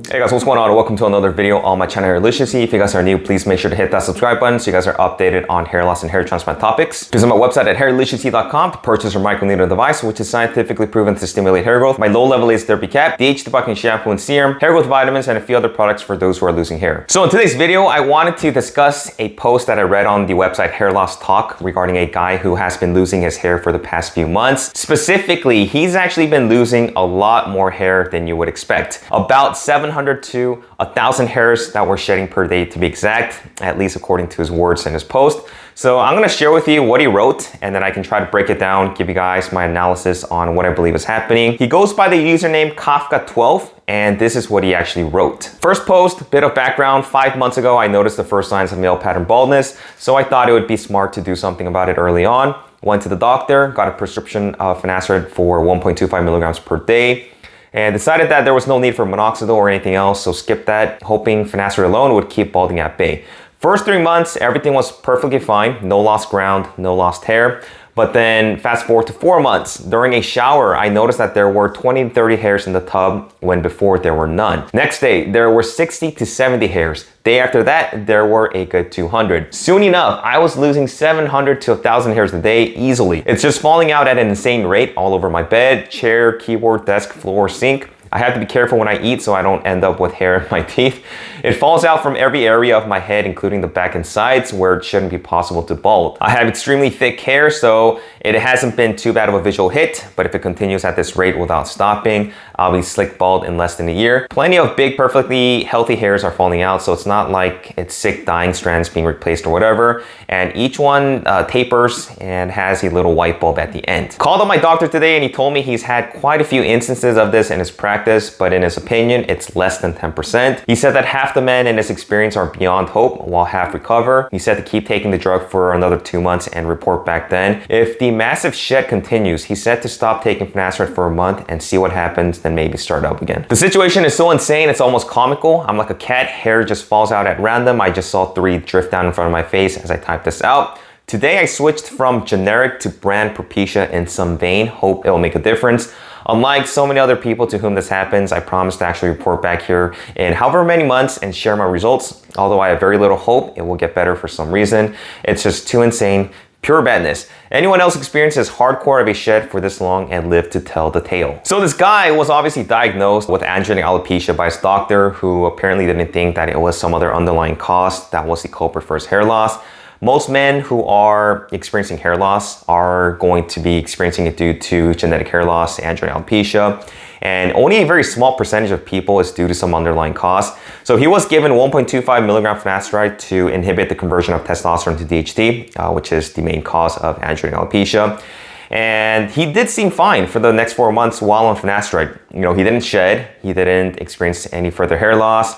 Hey guys, what's going on? Welcome to another video on my channel Hairliciously. If you guys are new, please make sure to hit that subscribe button so you guys are updated on hair loss and hair transplant topics. Visit my website at hairliciously.com to purchase your microneedling device, which is scientifically proven to stimulate hair growth. My low-level laser therapy cap, DHT debulking shampoo and serum, hair growth vitamins, and a few other products for those who are losing hair. So in today's video, I wanted to discuss a post that I read on the website Hair Loss Talk regarding a guy who has been losing his hair for the past few months. Specifically, he's actually been losing a lot more hair than you would expect. About 700 to 1,000 hairs that we're shedding per day, to be exact, at least according to his words in his post. So I'm gonna share with you what he wrote, and then I can try to break it down, give you guys my analysis on what I believe is happening. He goes by the username Kafka12, and this is what he actually wrote. First post, bit of background. 5 months ago, I noticed the first signs of male pattern baldness, so I thought it would be smart to do something about it early on. Went to the doctor, got a prescription of Finasteride for 1.25 milligrams per day, and decided that there was no need for Minoxidil or anything else, so skipped that, hoping Finasteride alone would keep balding at bay. First 3 months, everything was perfectly fine. No lost ground, no lost hair. But then fast forward to 4 months, during a shower, I noticed that there were 20 to 30 hairs in the tub when before there were none. Next day, there were 60 to 70 hairs. Day after that, there were a good 200. Soon enough, I was losing 700 to 1,000 hairs a day easily. It's just falling out at an insane rate all over my bed, chair, keyboard, desk, floor, sink. I have to be careful when I eat so I don't end up with hair in my teeth. It falls out from every area of my head, including the back and sides, where it shouldn't be possible to bald. I have extremely thick hair, so it hasn't been too bad of a visual hit, but if it continues at this rate without stopping, I'll be slick bald in less than a year. Plenty of big, perfectly healthy hairs are falling out, so it's not like it's sick, dying strands being replaced or whatever. And each one tapers and has a little white bulb at the end. Called on my doctor today and he told me he's had quite a few instances of this in his practice, but in his opinion, it's less than 10%. He said that half the men in his experience are beyond hope, while half recover. He said to keep taking the drug for another 2 months and report back then. If the massive shed continues, he said to stop taking Finasteride for a month and see what happens, then maybe start up again. The situation is so insane, it's almost comical. I'm like a cat, hair just falls out at random. I just saw 3 drift down in front of my face as I typed this out. Today I switched from generic to brand Propecia in some vein. Hope it will make a difference. Unlike so many other people to whom this happens, I promise to actually report back here in however many months and share my results. Although I have very little hope it will get better for some reason. It's just too insane. Pure badness. Anyone else experiences hardcore of a shed for this long and live to tell the tale. So this guy was obviously diagnosed with androgenetic alopecia by his doctor, who apparently didn't think that it was some other underlying cause that was the culprit for his hair loss. Most men who are experiencing hair loss are going to be experiencing it due to genetic hair loss, androgenetic alopecia, and only a very small percentage of people is due to some underlying cause. So he was given 1.25 milligram Finasteride to inhibit the conversion of testosterone to DHT, which is the main cause of androgenetic alopecia. And he did seem fine for the next 4 months while on Finasteride. You know, he didn't shed, he didn't experience any further hair loss.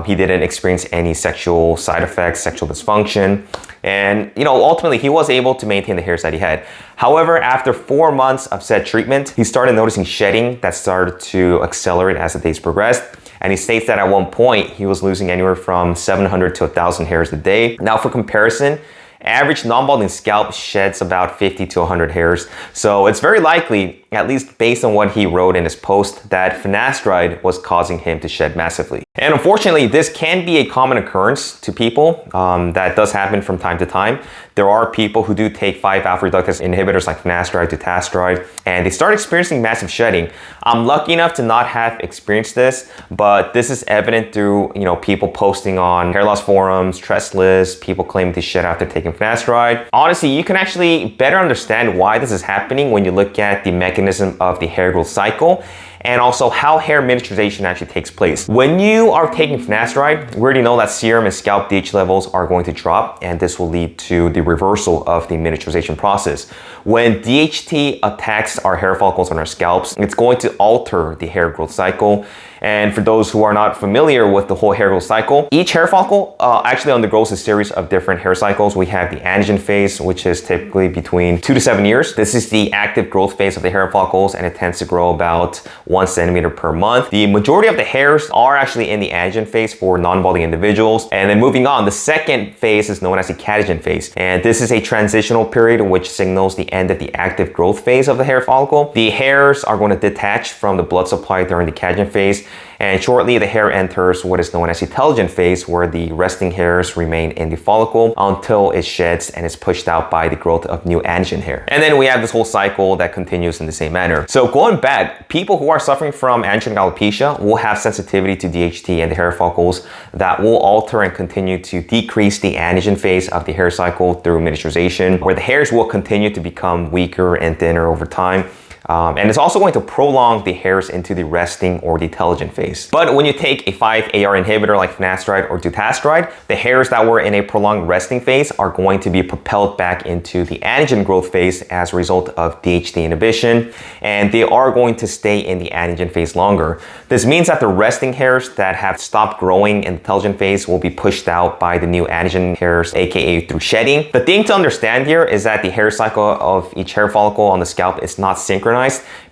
He didn't experience any sexual side effects, sexual dysfunction. And, you know, ultimately he was able to maintain the hairs that he had. However, after 4 months of said treatment, he started noticing shedding that started to accelerate as the days progressed. And he states that at one point he was losing anywhere from 700 to 1,000 hairs a day. Now for comparison, average non-balding scalp sheds about 50 to 100 hairs. So it's very likely, at least based on what he wrote in his post, that Finasteride was causing him to shed massively. And unfortunately, this can be a common occurrence to people. That does happen from time to time. There are people who do take 5-alpha reductase inhibitors like Finasteride, Dutasteride, and they start experiencing massive shedding. I'm lucky enough to not have experienced this, but this is evident through, you know, people posting on hair loss forums, trust lists, people claiming to shed after taking Finasteride. Honestly, you can actually better understand why this is happening when you look at the mechanism of the hair growth cycle and also how hair miniaturization actually takes place. When you are taking Finasteride, we already know that serum and scalp DHT levels are going to drop, and this will lead to the reversal of the miniaturization process. When DHT attacks our hair follicles on our scalps, it's going to alter the hair growth cycle. And for those who are not familiar with the whole hair growth cycle, each hair follicle actually undergoes a series of different hair cycles. We have the anagen phase, which is typically between 2 to 7 years. This is the active growth phase of the hair follicles, and it tends to grow about 1 centimeter per month. The majority of the hairs are actually in the anagen phase for non-balding individuals. And then moving on, the second phase is known as the catagen phase. And this is a transitional period which signals the end of the active growth phase of the hair follicle. The hairs are going to detach from the blood supply during the catagen phase, and shortly the hair enters what is known as the telogen phase, where the resting hairs remain in the follicle until it sheds and is pushed out by the growth of new anagen hair. And then we have this whole cycle that continues in the same manner. So going back, people who are suffering from androgenetic alopecia will have sensitivity to DHT and the hair follicles that will alter and continue to decrease the anagen phase of the hair cycle through miniaturization, where the hairs will continue to become weaker and thinner over time. And it's also going to prolong the hairs into the resting or the telogen phase. But when you take a 5-AR inhibitor like finasteride or dutasteride, the hairs that were in a prolonged resting phase are going to be propelled back into the anagen growth phase as a result of DHT inhibition, and they are going to stay in the anagen phase longer. This means that the resting hairs that have stopped growing in the telogen phase will be pushed out by the new anagen hairs, aka through shedding. The thing to understand here is that the hair cycle of each hair follicle on the scalp is not synchronized,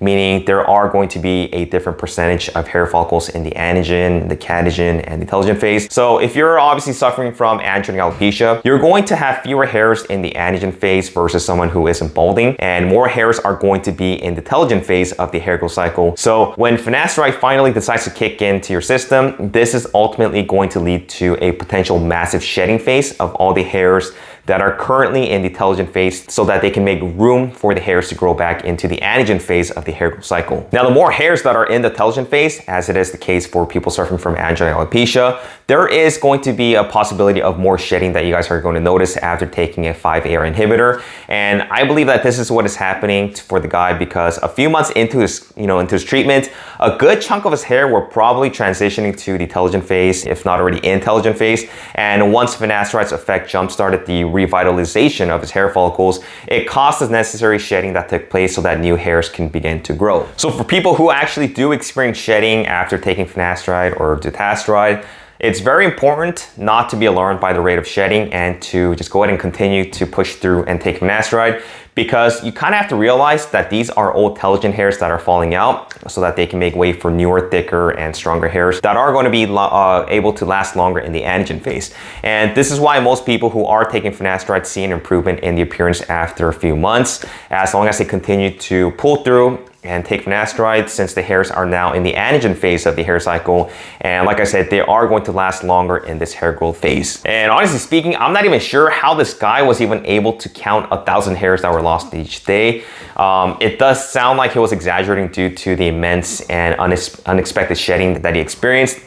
meaning there are going to be a different percentage of hair follicles in the anagen, the catagen, and the telogen phase. So if you're obviously suffering from androgenetic alopecia, you're going to have fewer hairs in the anagen phase versus someone who isn't balding, and more hairs are going to be in the telogen phase of the hair growth cycle. So when finasteride finally decides to kick into your system, this is ultimately going to lead to a potential massive shedding phase of all the hairs that are currently in the telogen phase, so that they can make room for the hairs to grow back into the anagen phase of the hair growth cycle. Now, the more hairs that are in the telogen phase, as it is the case for people suffering from androgenetic alopecia, there is going to be a possibility of more shedding that you guys are going to notice after taking a 5-AR inhibitor. And I believe that this is what is happening for the guy, because a few months into his, into his treatment, a good chunk of his hair were probably transitioning to the telogen phase, if not already in telogen phase. And once finasteride's effect jump-started the revitalization of his hair follicles, it caused the necessary shedding that took place so that new hairs can begin to grow. So for people who actually do experience shedding after taking finasteride or dutasteride, it's very important not to be alarmed by the rate of shedding and to just go ahead and continue to push through and take finasteride, because you kind of have to realize that these are old telogen hairs that are falling out so that they can make way for newer, thicker, and stronger hairs that are going to be able to last longer in the anagen phase. And this is why most people who are taking finasteride see an improvement in the appearance after a few months, as long as they continue to pull through and take finasteride, since the hairs are now in the anagen phase of the hair cycle. And like I said, they are going to last longer in this hair growth phase. And honestly speaking, I'm not even sure how this guy was even able to count 1,000 hairs that were lost each day. It does sound like he was exaggerating due to the immense and unexpected shedding that he experienced.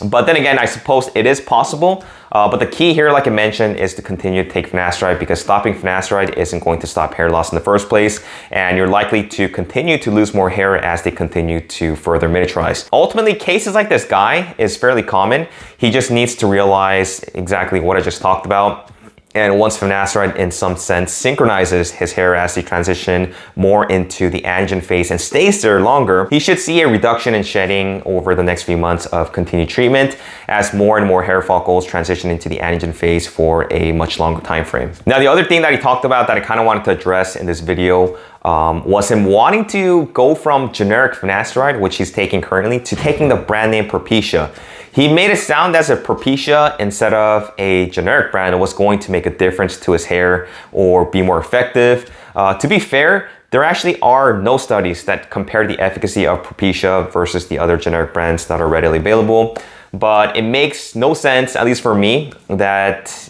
But then again, I suppose it is possible. But the key here, like I mentioned, is to continue to take finasteride, because stopping finasteride isn't going to stop hair loss in the first place, and you're likely to continue to lose more hair as they continue to further miniaturize. Ultimately, cases like this guy is fairly common. He just needs to realize exactly what I just talked about. And once finasteride in some sense synchronizes his hair as they transition more into the anagen phase and stays there longer, he should see a reduction in shedding over the next few months of continued treatment, as more and more hair follicles transition into the anagen phase for a much longer time frame. Now, the other thing that he talked about that I kind of wanted to address in this video was him wanting to go from generic finasteride, which he's taking currently, to taking the brand name Propecia. He made it sound as if Propecia, instead of a generic brand, was going to make a difference to his hair or be more effective. To be fair, there actually are no studies that compare the efficacy of Propecia versus the other generic brands that are readily available. But it makes no sense, at least for me, that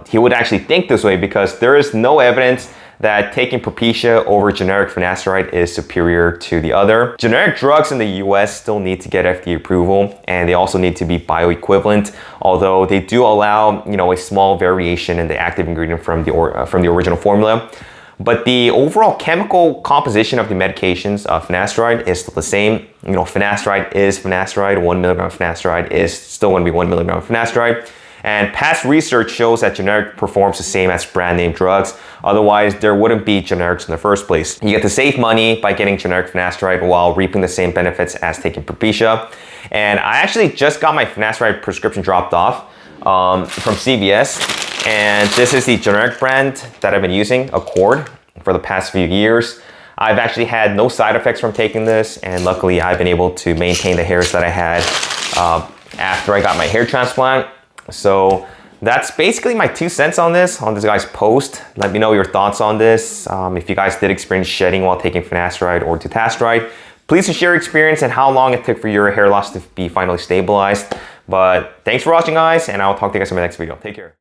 he would actually think this way, because there is no evidence that taking Propecia over generic finasteride is superior to the other. Generic drugs in the US still need to get FDA approval, and they also need to be bioequivalent, although they do allow a small variation in the active ingredient from the original formula. But the overall chemical composition of the medications of finasteride is still the same. Finasteride is finasteride. 1 milligram of finasteride is still going to be 1 milligram of finasteride. And past research shows that generic performs the same as brand name drugs. Otherwise, there wouldn't be generics in the first place. You get to save money by getting generic finasteride while reaping the same benefits as taking Propecia. And I actually just got my finasteride prescription dropped off from CVS. And this is the generic brand that I've been using, Acar, for the past few years. I've actually had no side effects from taking this, and luckily I've been able to maintain the hairs that I had after I got my hair transplant. So that's basically my 2 cents on this guy's post. Let me know your thoughts on this. If you guys did experience shedding while taking finasteride or dutasteride, Please share your experience and how long it took for your hair loss to be finally stabilized. But thanks for watching, guys, and I'll talk to you guys in my next video. Take care.